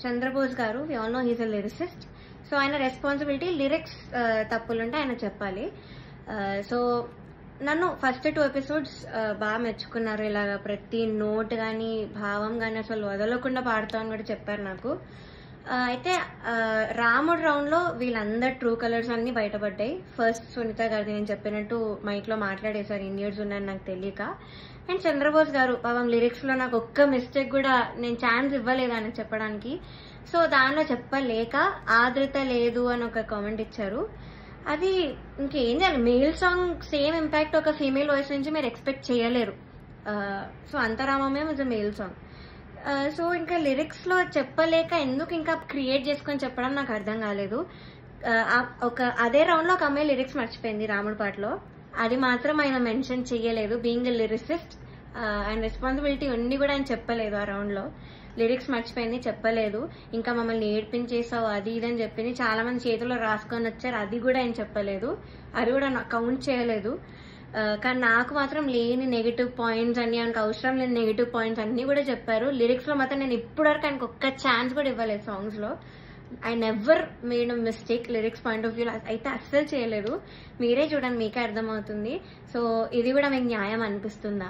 చంద్రబోస్ గారు, we all know he's a lyricist. So ఆయన responsibility lyrics తప్పులుంటే ఆయన చెప్పాలి. సో నన్ను ఫస్ట్ 2 ఎపిసోడ్స్ బాగా మెచ్చుకున్నారు. ఇలాగా ప్రతి నోట్ కానీ భావం కానీ అసలు వదలకుండా పాడుతా అని కూడా చెప్పారు నాకు. అయితే రాముడు రౌండ్ లో వీళ్ళందరు ట్రూ కలర్స్ అన్ని బయటపడ్డాయి. ఫస్ట్ సునీత గారిది నేను చెప్పినట్టు మైక్ లో మాట్లాడేశారు, ఇండియన్స్ ఉన్నాయని నాకు తెలియక. అండ్ చంద్రబోస్ గారు పాపం లిరిక్స్ లో నాకు ఒక్క మిస్టేక్ కూడా నేను ఛాన్స్ ఇవ్వలేదు ఆయన చెప్పడానికి. సో దానిలో చెప్పలేక ఆదృత లేదు అని ఒక కామెంట్ ఇచ్చారు. అది ఇంకేం చేయాలి, మేల్ సాంగ్ సేమ్ ఇంపాక్ట్ ఒక ఫీమేల్ వాయిస్ నుంచి మీరు ఎక్స్పెక్ట్ చేయలేరు. సో అంతరామమే is a male song. So ఇంకా లిరిక్స్ లో చెప్పలేక ఎందుకు ఇంకా క్రియేట్ చేసుకొని చెప్పడం నాకు అర్థం కాలేదు. అదే రౌండ్ లో ఒక అమ్మాయి లిరిక్స్ మర్చిపోయింది రాముడి పాటలో, అది మాత్రం ఆయన మెన్షన్ చెయ్యలేదు. బీయింగ్ ఎ లిరిసిస్ట్ ఆయన రెస్పాన్సిబిలిటీ ఉండి కూడా ఆయన చెప్పలేదు. ఆ రౌండ్ లో లిరిక్స్ మర్చిపోయింది, చెప్పలేదు. ఇంకా మమ్మల్ని ఏడ్పించేసావు అది ఇదని చెప్పింది. చాలా మంది చేతిలో రాసుకొని వచ్చారు, అది కూడా ఆయన చెప్పలేదు, అది కూడా కౌంట్ చేయలేదు. కానీ నాకు మాత్రం లేని నెగిటివ్ పాయింట్స్ అన్ని, ఆయనకు అవసరం లేని నెగిటివ్ పాయింట్స్ అన్ని కూడా చెప్పారు. లిరిక్స్ లో మాత్రం నేను ఇప్పటివరకు ఆయనకు ఒక్క ఛాన్స్ కూడా ఇవ్వలేదు సాంగ్స్ లో. I never made a mistake lyrics point of view అయితే అస్సలు చేయలేదు. మీరే చూడండి, మీకే అర్థమవుతుంది. సో ఇది కూడా మీకు న్యాయం అనిపిస్తుందా?